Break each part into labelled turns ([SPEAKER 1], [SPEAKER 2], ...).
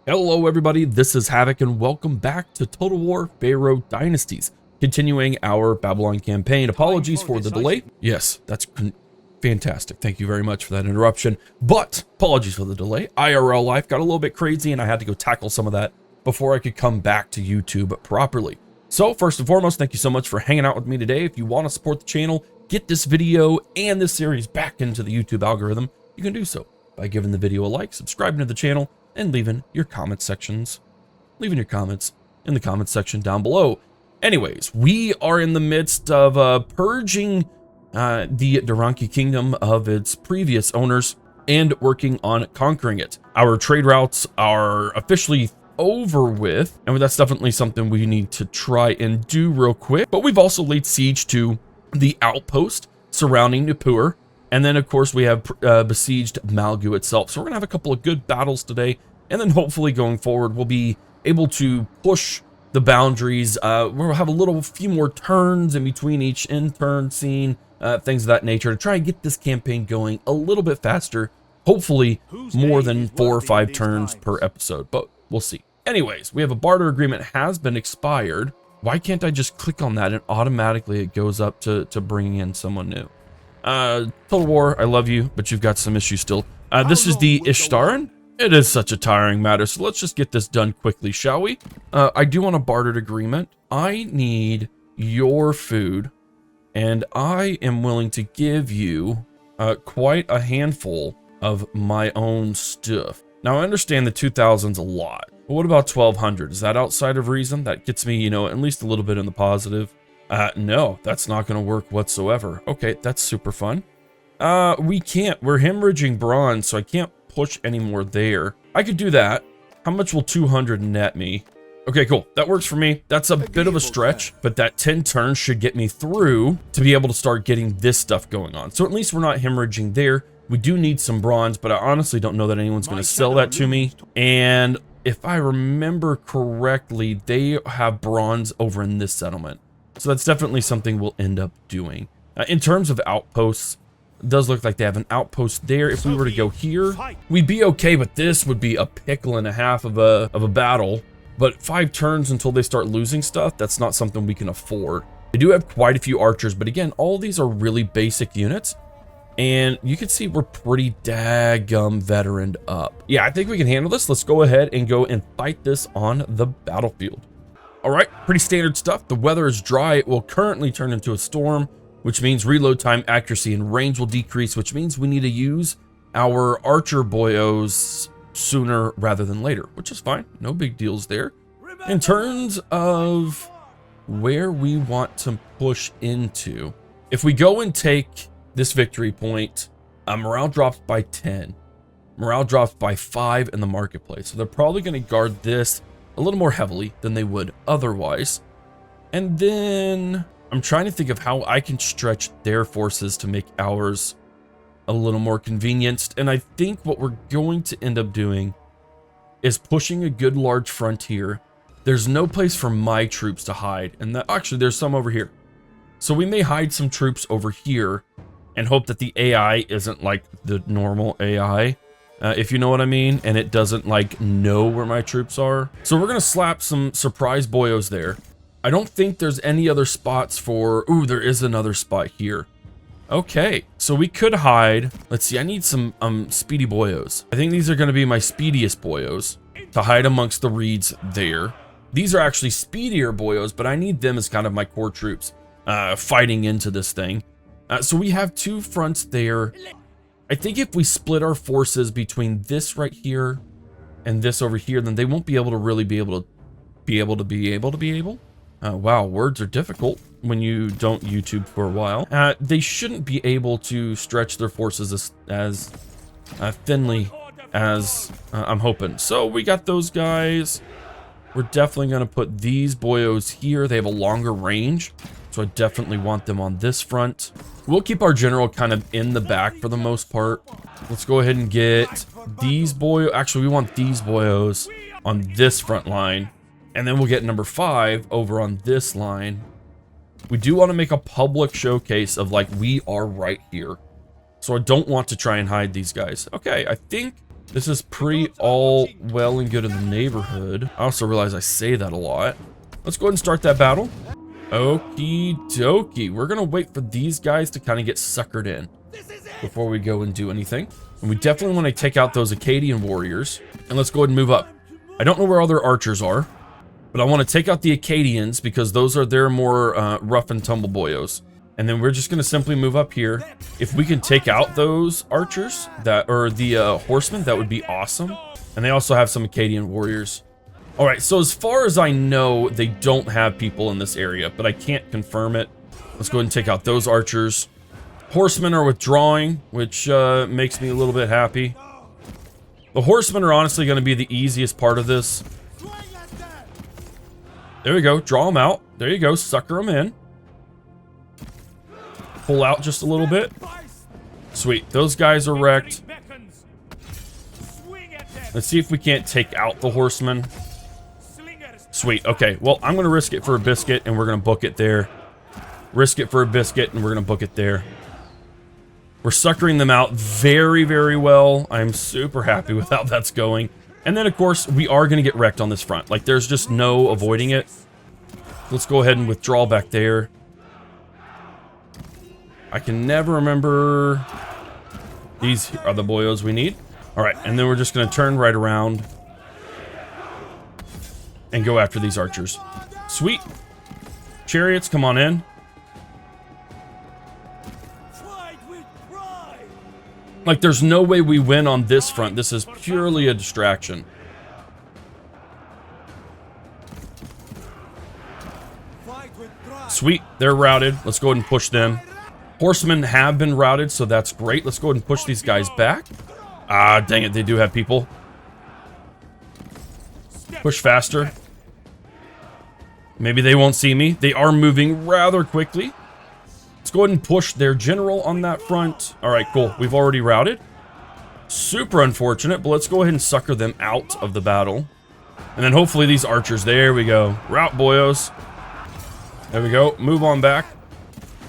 [SPEAKER 1] Hello everybody, this is Havoc and welcome back to Total War Pharaoh Dynasties, continuing our Babylon campaign. Apologies for the delay. Yes, that's fantastic. Thank you very much for that interruption, but apologies for the delay. IRL life got a little bit crazy and I had to go tackle some of that before I could come back to YouTube properly. So first and foremost, thank you so much for hanging out with me today. If you want to support the channel, get this video and this series back into the YouTube algorithm, you can do so by giving the video a like, subscribing to the channel, and leaving your comments in the comments section down below. Anyways, we are in the midst of purging the Duranki kingdom of its previous owners and working on conquering it. Our trade routes are officially over with, and that's definitely something we need to try and do real quick. But we've also laid siege to the outpost surrounding Nippur. And then, of course, we have besieged Malgu itself. So we're going to have a couple of good battles today. And then hopefully going forward, we'll be able to push the boundaries. We'll have a few more turns in between each in-turn scene, things of that nature, to try and get this campaign going a little bit faster. Hopefully more than 4 or 5 turns per episode, but we'll see. Anyways, we have a barter agreement has been expired. Why can't I just click on that and automatically it goes up to bringing in someone new? Total War, I love you, but you've got some issues still. This is the Ishtaran. It is such a tiring matter, so let's just get this done quickly, shall we? I do want a bartered agreement. I need your food, and I am willing to give you quite a handful of my own stuff. Now, I understand the 2,000's a lot, but what about 1,200? Is that outside of reason? That gets me, you know, at least a little bit in the positive. No, that's not going to work whatsoever. Okay, that's super fun. We can't. We're hemorrhaging bronze, so I can't push any more there. I could do that. How much will 200 net me? Okay, cool. That works for me. That's a bit of a stretch, but that 10 turns should get me through to be able to start getting this stuff going on. So at least we're not hemorrhaging there. We do need some bronze, but I honestly don't know that anyone's going to sell that to me. And if I remember correctly, they have bronze over in this settlement. So that's definitely something we'll end up doing. In terms of outposts, it does look like they have an outpost there. If we were to go here, we'd be okay, but this would be a pickle and a half of a battle. But 5 turns until they start losing stuff, that's not something we can afford. They do have quite a few archers, but again, all these are really basic units. And you can see we're pretty daggum veteraned up. Yeah, I think we can handle this. Let's go ahead and go and fight this on the battlefield. All right, pretty standard stuff. The weather is dry. It will currently turn into a storm, which means reload time, accuracy, and range will decrease, which means we need to use our archer boyos sooner rather than later, which is fine. No big deals there. In terms of where we want to push into, if we go and take this victory point, morale drops by 10. Morale drops by 5 in the marketplace. So they're probably going to guard this a little more heavily than they would otherwise. And then I'm trying to think of how I can stretch their forces to make ours a little more convenienced. And I think what we're going to end up doing is pushing a good large frontier. There's no place for my troops to hide. And actually there's some over here. So we may hide some troops over here and hope that the AI isn't like the normal AI. If you know what I mean, and it doesn't like know where my troops are. So we're gonna slap some surprise boyos there. I don't think there's any other spots for, ooh, there is another spot here. Okay, so we could hide. Let's see, I need some speedy boyos. I think these are gonna be my speediest boyos to hide amongst the reeds there. These are actually speedier boyos, but I need them as kind of my core troops fighting into this thing. So we have 2 fronts there. I think if we split our forces between this right here and this over here, then they won't be able to really be able. Wow, words are difficult when you don't YouTube for a while. They shouldn't be able to stretch their forces as thinly as I'm hoping. So we got those guys. We're definitely going to put these boyos here. They have a longer range, so I definitely want them on this front. We'll keep our general kind of in the back for the most part. Let's go ahead and get these boyos. Actually, we want these boyos on this front line. And then we'll get number 5 over on this line. We do want to make a public showcase of like, we are right here. So I don't want to try and hide these guys. Okay, I think This is pretty all well and good in the neighborhood. I also realize I say that a lot. Let's go ahead and start that battle. Okie dokie. We're going to wait for these guys to kind of get suckered in before we go and do anything. And we definitely want to take out those Akkadian warriors. And let's go ahead and move up. I don't know where all their archers are, but I want to take out the Akkadians because those are their more rough and tumble boyos. And then we're just going to simply move up here. If we can take out those archers, or the horsemen, that would be awesome. And they also have some Akkadian warriors. All right, so as far as I know, they don't have people in this area, but I can't confirm it. Let's go ahead and take out those archers. Horsemen are withdrawing, which makes me a little bit happy. The horsemen are honestly going to be the easiest part of this. There we go. Draw them out. There you go. Sucker them in. Pull out just a little bit. Sweet. Those guys are wrecked. Let's see if we can't take out the horsemen. Sweet. Okay. Well, I'm going to risk it for a biscuit, and we're going to book it there. Risk it for a biscuit, and we're going to book it there. We're suckering them out very, very well. I'm super happy with how that's going. And then, of course, we are going to get wrecked on this front. Like, there's just no avoiding it. Let's go ahead and withdraw back there. I can never remember. These are the boyos we need. All right, and then we're just going to turn right around and go after these archers. Sweet. Chariots, come on in. Like, there's no way we win on this front. This is purely a distraction. Sweet, they're routed. Let's go ahead and push them. Horsemen have been routed, so that's great. Let's go ahead and push these guys back. Ah, dang it, they do have people. Push faster. Maybe they won't see me. They are moving rather quickly. Let's go ahead and push their general on that front. All right, cool. We've already routed. Super unfortunate, but let's go ahead and sucker them out of the battle. And then hopefully these archers, there we go. Route boyos. There we go. Move on back.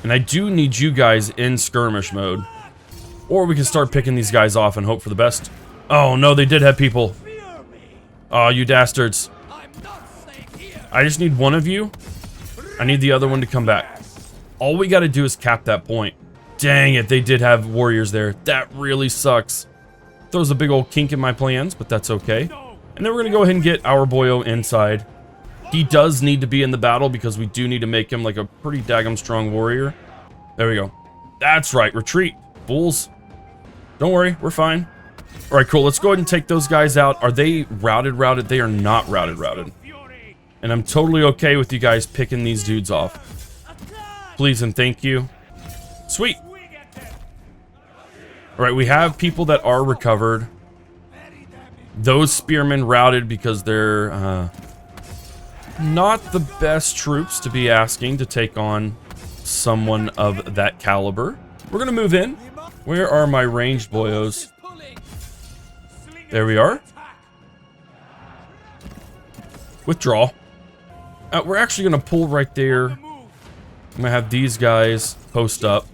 [SPEAKER 1] And I do need you guys in skirmish mode. Or we can start picking these guys off and hope for the best. Oh, no, they did have people. Oh, you dastards. I just need one of you. I need the other one to come back. All we got to do is cap that point. Dang it, they did have warriors there. That really sucks. Throws a big old kink in my plans, but that's okay. And then we're going to go ahead and get our boyo inside. He does need to be in the battle because we do need to make him like a pretty daggum strong warrior. There we go. That's right, retreat, fools. Don't worry, we're fine. All right, cool. Let's go ahead and take those guys out. Are they routed? They are not routed. And I'm totally okay with you guys picking these dudes off. Please and thank you. Sweet. All right, we have people that are recovered. Those spearmen routed because they're not the best troops to be asking to take on someone of that caliber. We're gonna move in. Where are my ranged boyos? There we are. Withdraw. We're actually gonna pull right there. I'm gonna have these guys post up.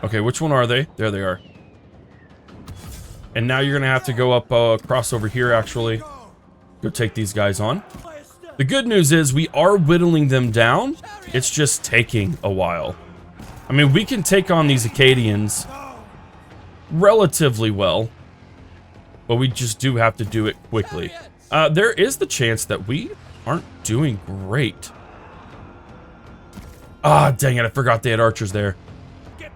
[SPEAKER 1] Okay, which one are they? There they are. And now you're gonna have to go up across over here, actually. Go take these guys on. The good news is we are whittling them down. It's just taking a while. I mean, we can take on these Akkadians relatively well, but we just do have to do it quickly. There is the chance that we aren't doing great. Ah, dang it, I forgot they had archers there.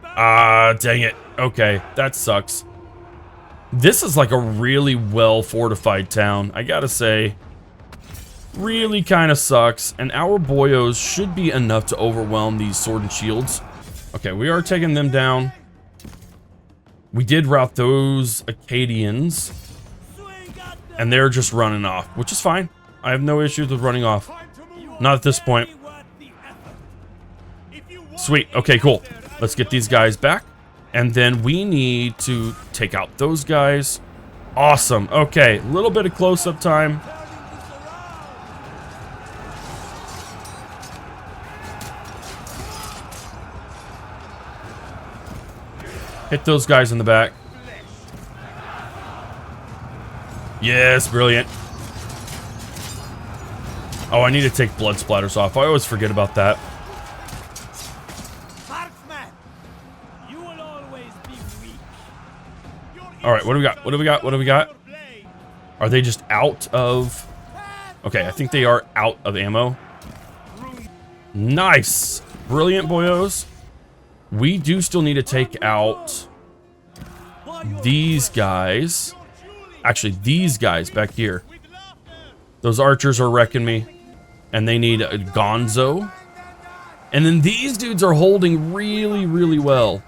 [SPEAKER 1] Ah, dang it. Okay, that sucks. This is like a really well fortified town, I gotta say. Really kind of sucks, and our boyos should be enough to overwhelm these sword and shields. Okay, we are taking them down. We did rout those Akkadians, and they're just running off, which is fine. I have no issues with running off. Not at this point. Sweet. Okay, cool. Let's get these guys back. And then we need to take out those guys. Awesome. Okay, a little bit of close-up time. Hit those guys in the back. Yes, brilliant. Oh, I need to take blood splatters off. I always forget about that. All right, what do we got? What do we got? What do we got? Are they just out of... Okay, I think they are out of ammo. Nice. Brilliant, boyos. We do still need to take out these guys. Actually, these guys back here. Those archers are wrecking me. And they need a Gonzo. And then these dudes are holding really, really well.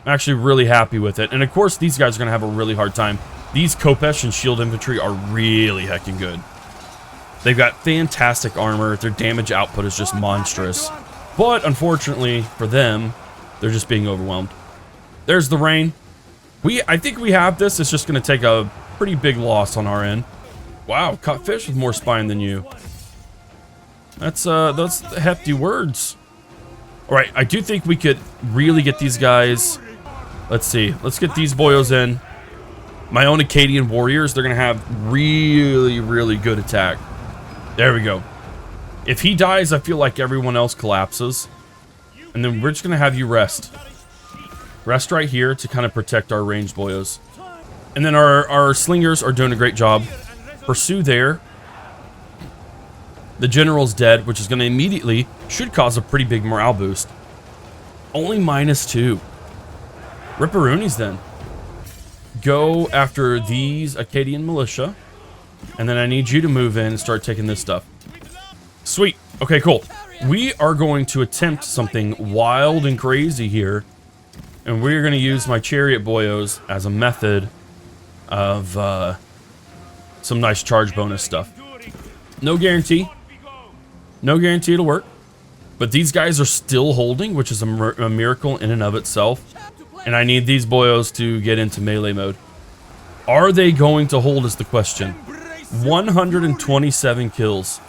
[SPEAKER 1] I'm actually really happy with it. And of course, these guys are going to have a really hard time. These Kopesh and shield infantry are really heckin' good. They've got fantastic armor. Their damage output is just monstrous. But unfortunately for them, they're just being overwhelmed. There's the rain. I think we have this. It's just going to take a pretty big loss on our end. Wow, caught fish with more spine than you. That's hefty words. All right, I do think we could really get these guys. Let's see. Let's get these boyos in. My own Akkadian warriors, they're going to have really, really good attack. There we go. If he dies, I feel like everyone else collapses. And then we're just going to have you rest. Rest right here to kind of protect our ranged boyos. And then our slingers are doing a great job. Pursue there. The general's dead, which is going to immediately, should cause a pretty big morale boost. Only -2. Ripperoonies then. Go after these Akkadian militia. And then I need you to move in and start taking this stuff. Sweet. Okay, cool. We are going to attempt something wild and crazy here. And we're going to use my chariot boyos as a method of some nice charge bonus stuff. No guarantee. No guarantee it'll work. But these guys are still holding, which is a miracle in and of itself. And I need these boyos to get into melee mode. Are they going to hold is the question. 127 kills.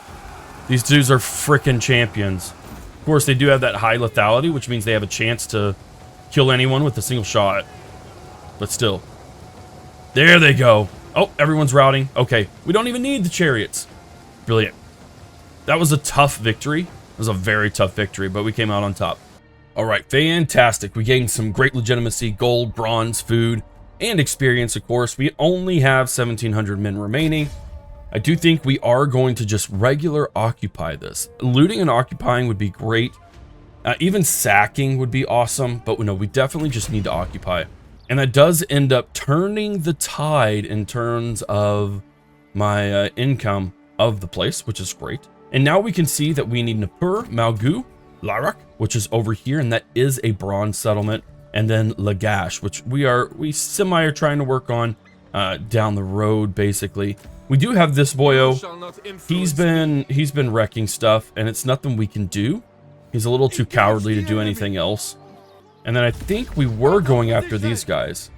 [SPEAKER 1] These dudes are frickin' champions. Of course, they do have that high lethality, which means they have a chance to kill anyone with a single shot. But still. There they go. Oh, everyone's routing. Okay, we don't even need the chariots. Brilliant. That was a tough victory. It was a very tough victory, but we came out on top. All right, fantastic. We gained some great legitimacy, gold, bronze, food, and experience, of course. We only have 1,700 men remaining. I do think we are going to just regular occupy this. Looting and occupying would be great. Even sacking would be awesome, but no, we definitely just need to occupy. And that does end up turning the tide in terms of my income of the place, which is great. And now we can see that we need Nippur, Malgu, Larak, which is over here, and that is a bronze settlement. And then Lagash, which we semi are trying to work on down the road, basically. We do have this boyo. He's been wrecking stuff, and it's nothing we can do. He's a little too cowardly to do anything else. And then I think we were going after these guys.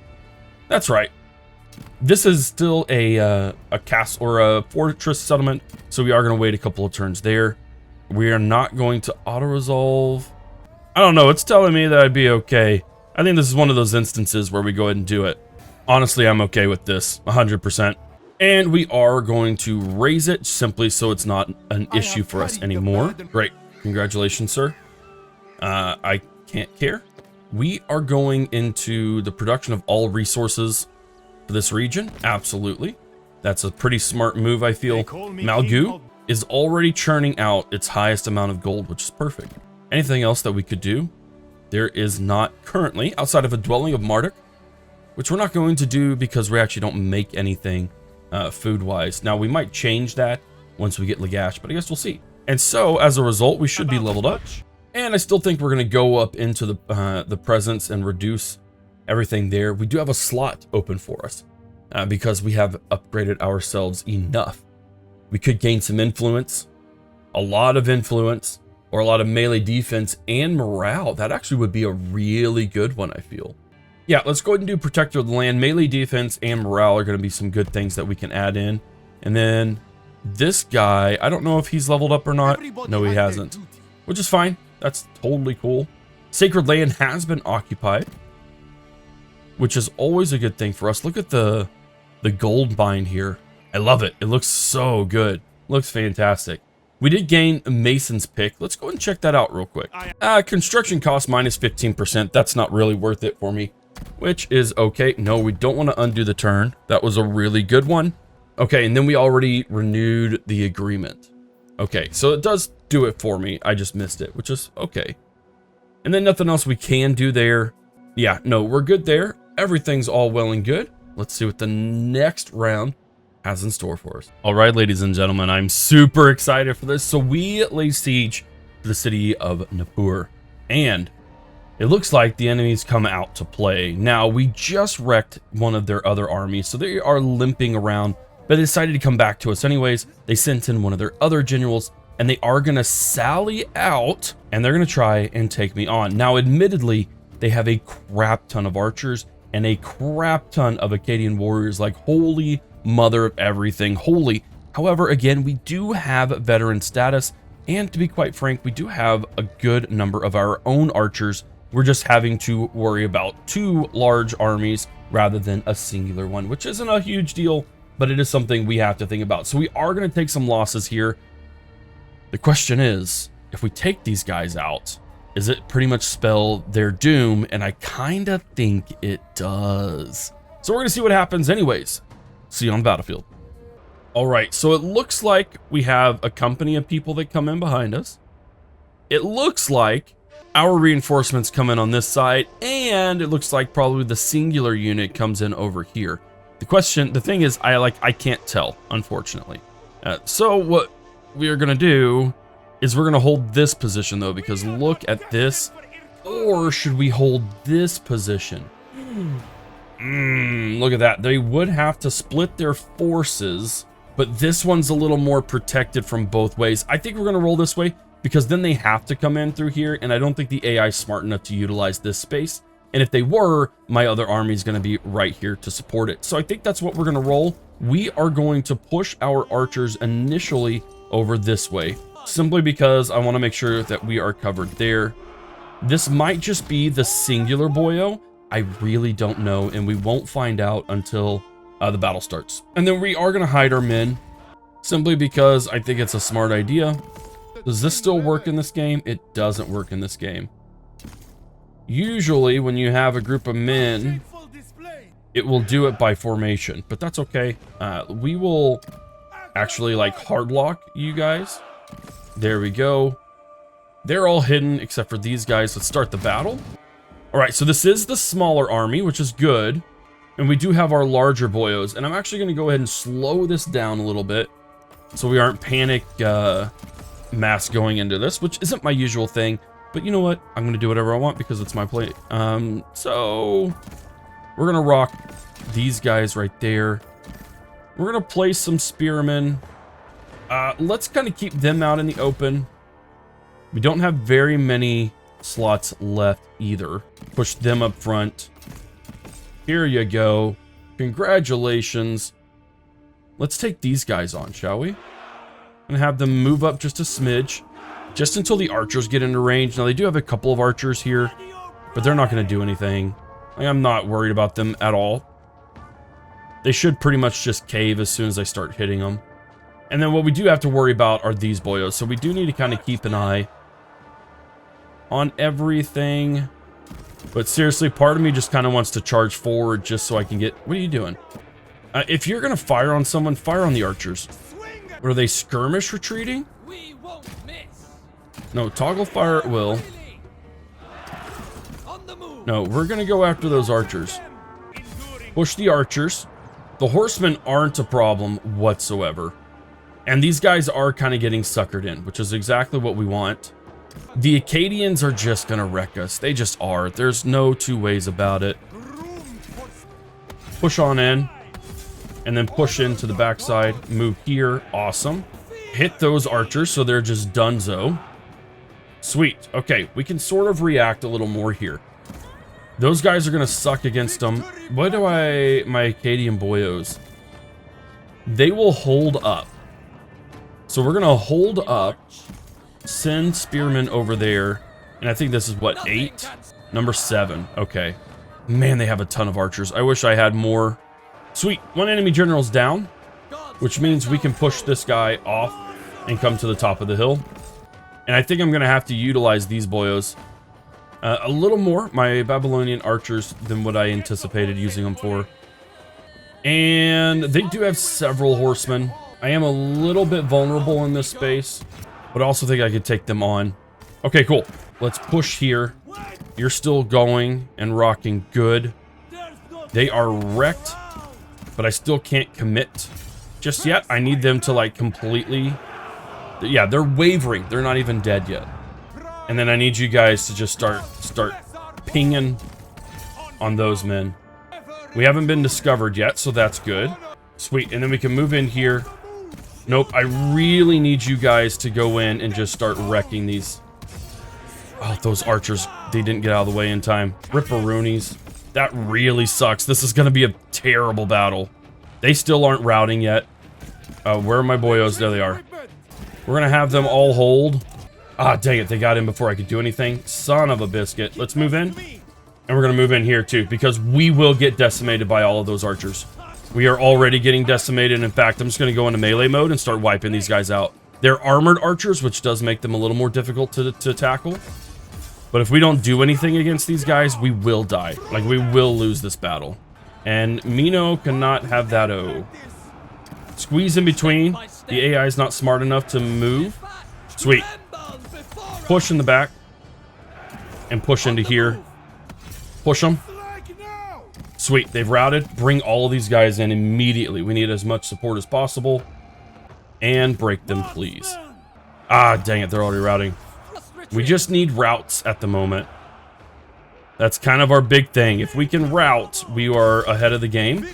[SPEAKER 1] That's right. This is still a castle or a fortress settlement, so we are going to wait a couple of turns there. We are not going to auto-resolve. I don't know. It's telling me that I'd be okay. I think this is one of those instances where we go ahead and do it. Honestly, I'm okay with this, 100%. And we are going to raise it simply so it's not an issue for us anymore. Great. Congratulations, sir. I can't care. We are going into the production of all resources for this region. Absolutely. That's a pretty smart move, I feel. Malgu is already churning out its highest amount of gold, which is perfect. Anything else that we could do? There is not currently, outside of a dwelling of Marduk, which we're not going to do because we actually don't make anything food-wise. Now, we might change that once we get Lagash, but I guess we'll see. And so, as a result, we should be leveled up. And I still think we're going to go up into the presence and reduce everything there. We do have a slot open for us because we have upgraded ourselves enough. We could gain some influence, a lot of influence, or a lot of melee defense and morale. That actually would be a really good one, I feel. Yeah, let's go ahead and do Protector of the Land. Melee defense and morale are going to be some good things that we can add in. And then this guy, I don't know if he's leveled up or not. No, he hasn't, which is fine. That's totally cool. Sacred Land has been occupied. which is always a good thing for us. Look at the gold mine here. I love it. It looks so good. Looks fantastic. We did gain a mason's pick. Let's go and check that out real quick. Construction cost minus 15%. That's not really worth it for me, which is okay. No, we don't want to undo the turn. That was a really good one. Okay, and then we already renewed the agreement. Okay, so it does do it for me. I just missed it, which is okay. And then nothing else we can do there. Yeah, no, we're good there. Everything's all well and good. Let's see what the next round has in store for us. All right, ladies and gentlemen, I'm super excited for this. So we lay siege to the city of Nippur, and it looks like the enemies come out to play. Now, we just wrecked one of their other armies, so they are limping around, but they decided to come back to us anyways. They sent in one of their other generals, and they are gonna sally out, and they're gonna try and take me on. Now, admittedly, they have a crap ton of archers and a crap ton of Akkadian warriors, like holy mother of everything, holy. However, again, we do have veteran status, and to be quite frank, we do have a good number of our own archers. We're just having to worry about 2 large armies rather than a singular one, which isn't a huge deal, but it is something we have to think about. So we are going to take some losses here. The question is, if we take these guys out, does it pretty much spell their doom? And I kind of think it does. So we're going to see what happens anyways. See you on the battlefield. All right, so it looks like we have a company of people that come in behind us. It looks like our reinforcements come in on this side, and it looks like probably the singular unit comes in over here. The thing is, I can't tell, unfortunately. So what we are going to do is we're going to hold this position, though, because look at this. Or should we hold this position? Look at that. They would have to split their forces, but this one's a little more protected from both ways. I think we're going to roll this way, because then they have to come in through here, and I don't think the AI is smart enough to utilize this space. And if they were, my other army is going to be right here to support it. So I think that's what we're going to roll. We are going to push our archers initially over this way, simply because I want to make sure that we are covered there. This might just be the singular boyo. I really don't know, and we won't find out until the battle starts. And then we are going to hide our men, simply because I think it's a smart idea. Does this still work in this game? It doesn't work in this game. Usually when you have a group of men, it will do it by formation, but that's okay. We will actually like hard lock you guys. There we go. They're all hidden except for these guys. Let's start the battle. All right, so this is the smaller army, which is good. And we do have our larger boyos, and I'm actually going to go ahead and slow this down a little bit so we aren't panic mass going into this, which isn't my usual thing. But you know what? I'm going to do whatever I want because it's my play. So we're going to rock these guys right there. We're going to place some spearmen. Let's kind of keep them out in the open. We don't have very many slots left either. Push them up front. Here you go. Congratulations. Let's take these guys on, shall we? And have them move up just a smidge, just until the archers get into range. Now, they do have a couple of archers here, but they're not going to do anything. I'm not worried about them at all. They should pretty much just cave as soon as I start hitting them. And then what we do have to worry about are these boyos. So we do need to kind of keep an eye on everything. But seriously, part of me just kind of wants to charge forward just so I can get... What are you doing? If you're going to fire on someone, fire on the archers. Or are they skirmish retreating? No, toggle fire at will. No, we're going to go after those archers. Push the archers. The horsemen aren't a problem whatsoever. And these guys are kind of getting suckered in, which is exactly what we want. The Akkadians are just going to wreck us. They just are. There's no two ways about it. Push on in. And then push into the backside. Move here. Awesome. Hit those archers so they're just donezo. Sweet. Okay, we can sort of react a little more here. Those guys are going to suck against them. What do my Akkadian boyos? They will hold up. So we're going to hold up. Send spearmen over there. And I think this is what, 8? Number 7. Okay. Man, they have a ton of archers. I wish I had more. Sweet, one enemy general's down, which means we can push this guy off and come to the top of the hill. And I think I'm going to have to utilize these boyos a little more, my Babylonian archers, than what I anticipated using them for. And they do have several horsemen. I am a little bit vulnerable in this space, but I also think I could take them on. Okay, cool. Let's push here. You're still going and rocking good. They are wrecked, but I still can't commit just yet. I need them to like completely... Yeah, they're wavering. They're not even dead yet. And then I need you guys to just start pinging on those men. We haven't been discovered yet, so that's good. Sweet, and then we can move in here. Nope, I really need you guys to go in and just start wrecking these. Oh, those archers, they didn't get out of the way in time. Ripperoonies. That really sucks. This is going to be a terrible battle. They still aren't routing yet. Where are my boyos? There they are. We're going to have them all hold. Ah, dang it. They got in before I could do anything. Son of a biscuit. Let's move in. And we're going to move in here too, because we will get decimated by all of those archers. We are already getting decimated. In fact, I'm just going to go into melee mode and start wiping these guys out. They're armored archers, which does make them a little more difficult to tackle. But if we don't do anything against these guys, we will die. Like, we will lose this battle. And Mino cannot have that O. Squeeze in between. The AI is not smart enough to move. Sweet. Push in the back. And push into here. Push them. Sweet. They've routed. Bring all of these guys in immediately. We need as much support as possible. And break them, please. Ah, dang it. They're already routing. We just need routes at the moment. That's kind of our big thing. If we can route, we are ahead of the game.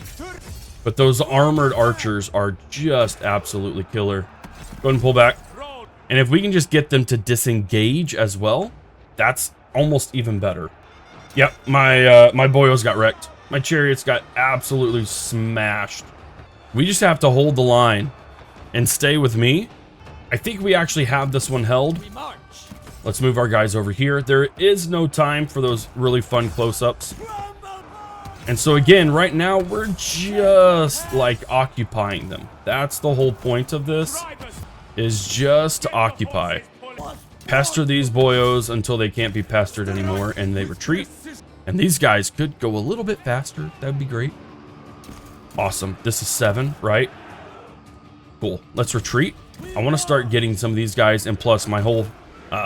[SPEAKER 1] But those armored archers are just absolutely killer. Go ahead and pull back. And if we can just get them to disengage as well, that's almost even better. Yep, my boyos got wrecked. My chariots got absolutely smashed. We just have to hold the line and stay with me. I think we actually have this one held. Let's move our guys over here. There is no time for those really fun close-ups. And so again, right now, we're just like occupying them. That's the whole point of this, is just to occupy. Pester these boyos until they can't be pestered anymore and they retreat. And these guys could go a little bit faster. That'd be great. Awesome. This is 7, right? Cool. Let's retreat. I want to start getting some of these guys, and plus my whole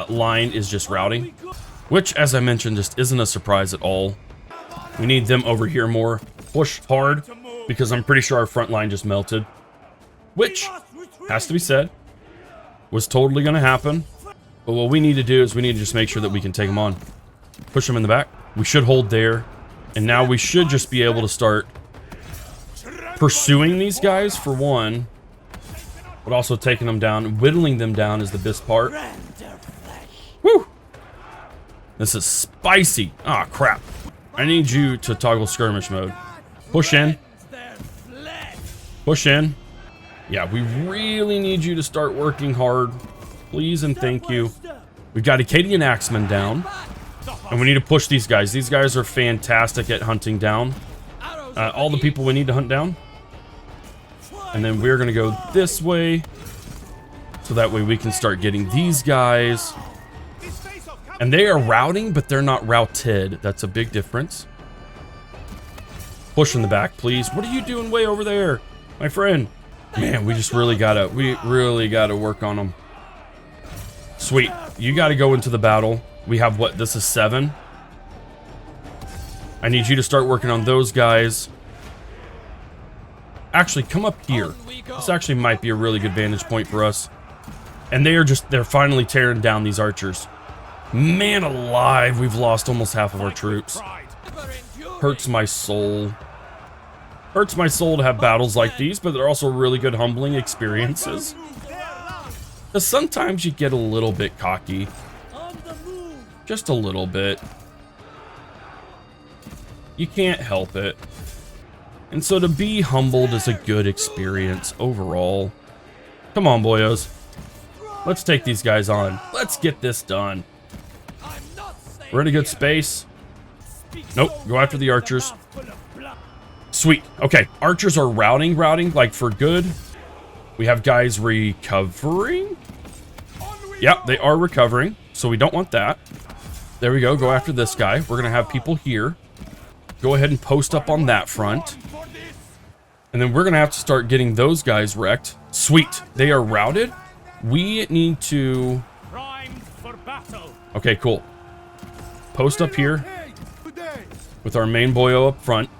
[SPEAKER 1] line is just routing, which, as I mentioned, just isn't a surprise at all. We need them over here more. Push hard, because I'm pretty sure our front line just melted, which, has to be said, was totally going to happen. But what we need to do is we need to just make sure that we can take them on. Push them in the back. We should hold there. And now we should just be able to start pursuing these guys, for one, but also taking them down. Whittling them down is the best part. Woo! This is spicy. Ah, crap. I need you to toggle skirmish mode. Push in. Push in. Yeah, we really need you to start working hard. Please and thank you. We've got Akkadian Axemen down. And we need to push these guys. These guys are fantastic at hunting down all the people we need to hunt down. And then we're going to go this way, so that way we can start getting these guys. And they are routing, but they're not routed. That's a big difference. Push in the back, please. What are you doing way over there, my friend? Man, we really gotta work on them. Sweet. You gotta go into the battle. We have what? This is 7. I need you to start working on those guys. Actually, come up here. This actually might be a really good vantage point for us. And they're finally tearing down these archers. Man alive, we've lost almost half of our troops. Hurts my soul. Hurts my soul to have battles like these, but they're also really good humbling experiences. Because sometimes you get a little bit cocky. Just a little bit. You can't help it. And so to be humbled is a good experience overall. Come on, boyos. Let's take these guys on. Let's get this done. We're in a good space. Nope, go after the archers. Sweet. Okay, archers are routing like for good. We have guys recovering. Yep, they are recovering, so we don't want that. There we go, go after this guy. We're gonna have people here. Go ahead and post up on that front. And then we're gonna have to start getting those guys wrecked. Sweet, they are routed. We need to... Okay, cool. Post up here with our main boyo up front.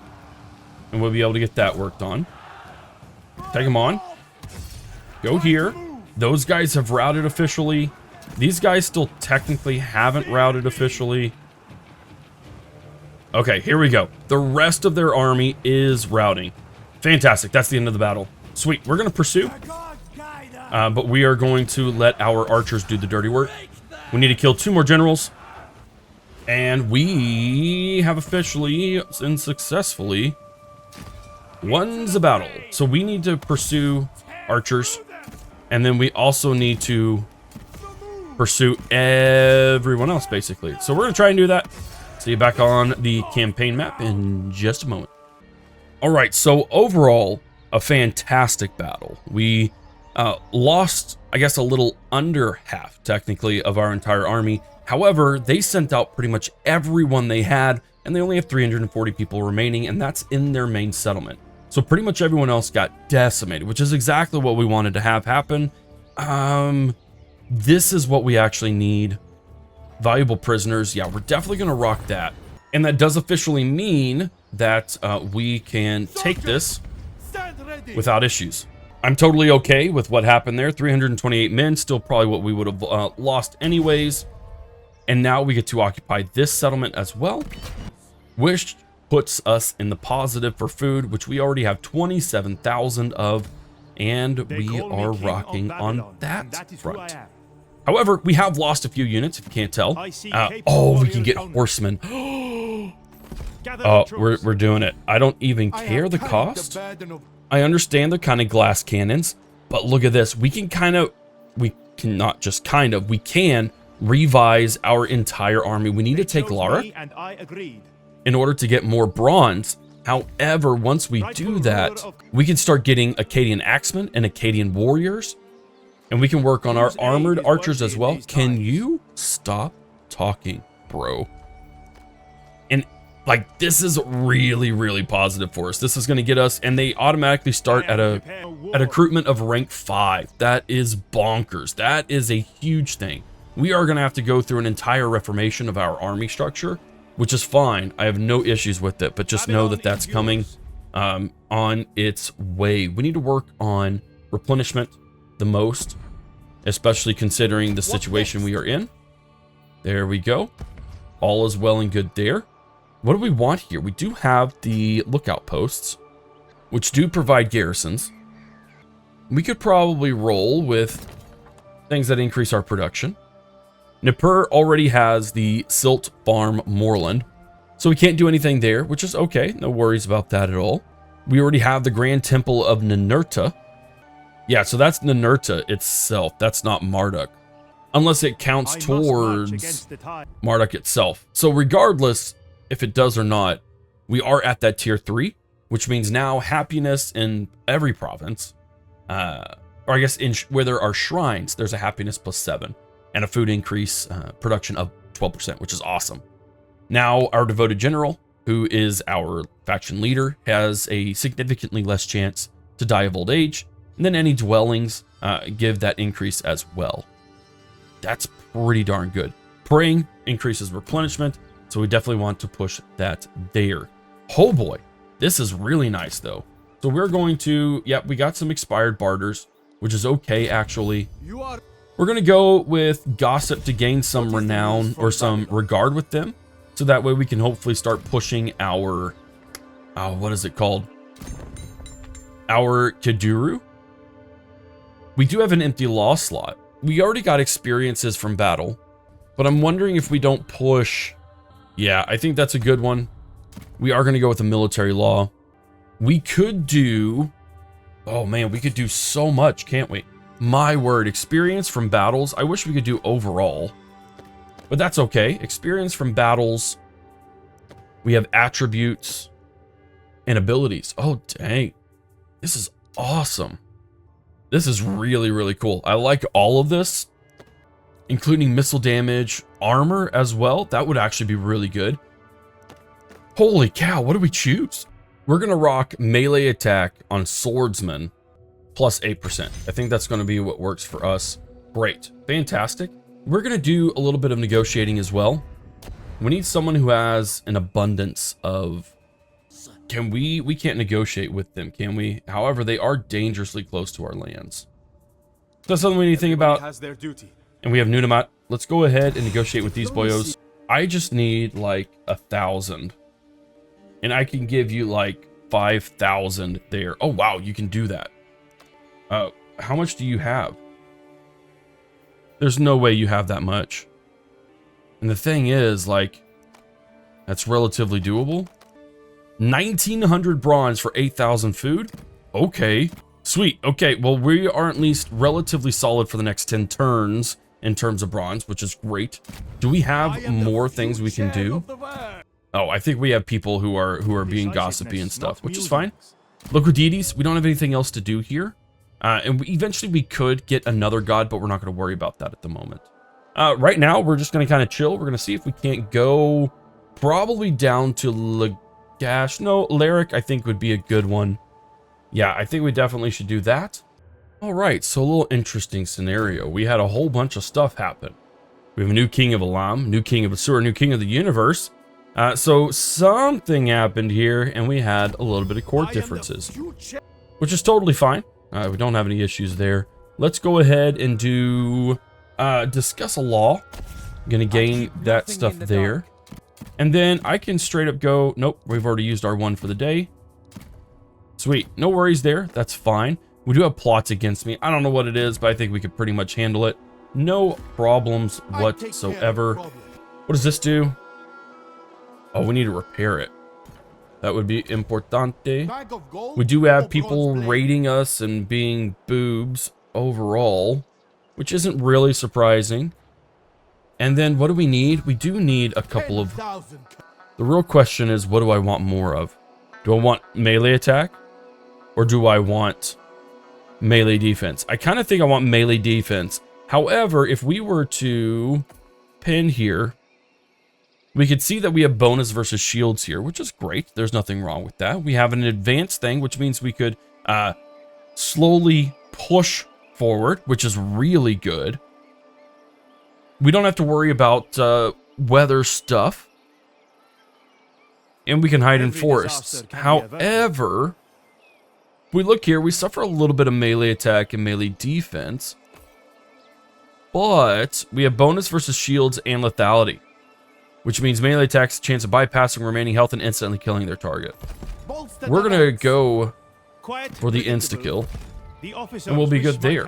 [SPEAKER 1] And we'll be able to get that worked on. Take them on. Go here. Those guys have routed officially. These guys still technically haven't routed officially. Okay, here we go. The rest of their army is routing. Fantastic. That's the end of the battle. Sweet. We're going to pursue. But we are going to let our archers do the dirty work. We need to kill 2 more generals. And we have officially and successfully won the battle. So we need to pursue archers. And then we also need to pursue everyone else, basically. So we're going to try and do that. See you back on the campaign map in just a moment. All right, so overall, a fantastic battle. We lost, I guess, a little under half, technically, of our entire army. However, they sent out pretty much everyone they had, and they only have 340 people remaining, and that's in their main settlement. So pretty much everyone else got decimated, which is exactly what we wanted to have happen. This is what we actually need. Valuable prisoners. Yeah, we're definitely going to rock that. And that does officially mean that we can take this without issues. I'm totally okay with what happened there. 328 men, still probably what we would have lost anyways. And now we get to occupy this settlement as well, which puts us in the positive for food, which we already have 27,000 of, and we are rocking on that front. However, we have lost a few units, if you can't tell. Oh, we can get horsemen. Oh, we're doing it. I don't even care the cost. I understand they're kind of glass cannons, but look at this. We can we can revise our entire army. We need to take Lara in order to get more bronze. However, once we do that, we can start getting Akkadian axemen and Akkadian warriors, and we can work on our armored archers as well. Can you stop talking, bro? And like, this is really, really positive for us. This is going to get us, and they automatically start at a recruitment of rank 5. That is bonkers. That is a huge thing. We are going to have to go through an entire reformation of our army structure, which is fine. I have no issues with it, but just know that that's coming on its way. We need to work on replenishment the most, especially considering the situation we are in. There we go. All is well and good there. What do we want here? We do have the lookout posts, which do provide garrisons. We could probably roll with things that increase our production. Nippur already has the Silt Farm Moorland, so we can't do anything there, which is okay. No worries about that at all. We already have the Grand Temple of Ninurta. Yeah, so that's Ninurta itself. That's not Marduk, unless it counts towards Marduk itself. So regardless if it does or not, we are at that tier 3, which means now happiness in every province, or I guess where there are shrines, there's a happiness +7. And a food increase production of 12%, which is awesome. Now, our devoted general, who is our faction leader, has a significantly less chance to die of old age, and then any dwellings give that increase as well. That's pretty darn good. Praying increases replenishment, so we definitely want to push that there. Oh boy, this is really nice though. So we're going to, we got some expired barters, which is okay actually. We're going to go with gossip to gain some renown or some regard with them. So that way we can hopefully start pushing our, what is it called? Our Kiduru. We do have an empty law slot. We already got experiences from battle, but I'm wondering if we don't push. Yeah, I think that's a good one. We are going to go with a military law. We could do, oh man, we could do so much, can't we? My word, experience from battles. I wish we could do overall, but that's okay. Experience from battles. We have attributes and abilities. Oh, dang. This is awesome. This is really, really cool. I like all of this, including missile damage, armor as well. That would actually be really good. Holy cow, what do we choose? We're going to rock melee attack on swordsman plus 8%. I think that's going to be what works for us. Great. Fantastic. We're going to do a little bit of negotiating as well. We need someone who has an abundance of... We can't negotiate with them, can we? However, they are dangerously close to our lands. So that's something we need to think about.
[SPEAKER 2] Has their duty.
[SPEAKER 1] And we have Nunamat. Let's go ahead and negotiate with these boyos. I just need like 1,000. And I can give you like 5,000 there. Oh, wow, you can do that. How much do you have? There's no way you have that much. And the thing is, like, that's relatively doable. 1,900 bronze for 8,000 food? Okay. Sweet. Okay, well, we are at least relatively solid for the next 10 turns in terms of bronze, which is great. Do we have more things we can do? Oh, I think we have people who are being gossipy and stuff, which is fine. Liquidities, we don't have anything else to do here. And eventually we could get another god, but we're not going to worry about that at the moment. Right now, we're just going to kind of chill. We're going to see if we can't go probably down to Lagash. No, Lyric, I think, would be a good one. Yeah, I think we definitely should do that. All right, so a little interesting scenario. We had a whole bunch of stuff happen. We have a new king of Elam, new king of Asur, new king of the universe. So something happened here, and we had a little bit of court differences, which is totally fine. We don't have any issues there. Let's go ahead and do discuss a law. I'm gonna gain that stuff there. And then I can straight up go, nope, we've already used our one for the day. Sweet, no worries there, that's fine. We do have plots against me. I don't know what it is, but I think we could pretty much handle it. No problems whatsoever. What does this do? Oh, we need to repair it. That would be importante. We do have people raiding us and being boobs overall, which isn't really surprising. And then what do we need? We do need a couple of... The real question is, what do I want more of? Do I want melee attack? Or do I want melee defense? I kind of think I want melee defense. However, if we were to pin here, we could see that we have bonus versus shields here, which is great. There's nothing wrong with that. We have an advanced thing, which means we could slowly push forward, which is really good. We don't have to worry about weather stuff. And we can hide in forests. However, if we look here, we suffer a little bit of melee attack and melee defense. But we have bonus versus shields and lethality, which means melee attacks, chance of bypassing remaining health and instantly killing their target. We're going to go for the insta-kill, and we'll be good there.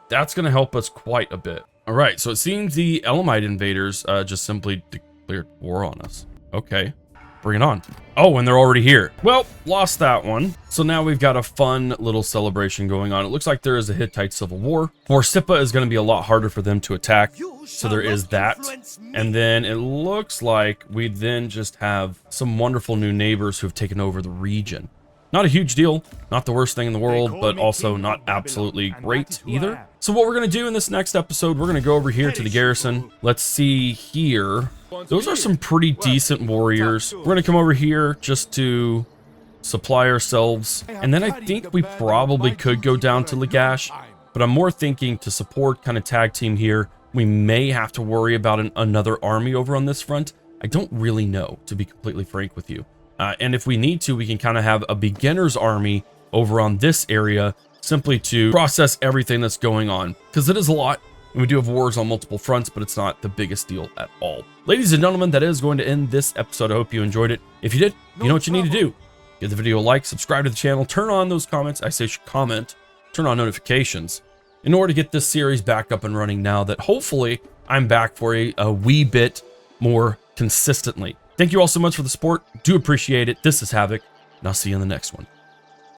[SPEAKER 1] That's going to help us quite a bit. All right, so it seems the Elamite invaders just simply declared war on us. Okay, bring it on. Oh, and they're already here. Well, lost that one. So now we've got a fun little celebration going on. It looks like there is a Hittite civil war. Forsipa is going to be a lot harder for them to attack. So there is that. And then it looks like we then just have some wonderful new neighbors who have taken over the region. Not a huge deal, not the worst thing in the world, but also not absolutely great either. So what we're going to do in this next episode, we're going to go over here to the garrison. Let's see here. Those are some pretty decent warriors. We're going to come over here just to supply ourselves. And then I think we probably could go down to Lagash, but I'm more thinking to support kind of tag team here. We may have to worry about another army over on this front. I don't really know, to be completely frank with you. And if we need to, we can kind of have a beginner's army over on this area simply to process everything that's going on, because it is a lot. And we do have wars on multiple fronts, but it's not the biggest deal at all. Ladies and gentlemen, that is going to end this episode. I hope you enjoyed it. If you did, you know what you need to do. Give the video a like, subscribe to the channel, turn on those comments. I say comment, turn on notifications in order to get this series back up and running now that hopefully I'm back for a wee bit more consistently. Thank you all so much for the support. Do appreciate it. This is Havoc, and I'll see you in the next one.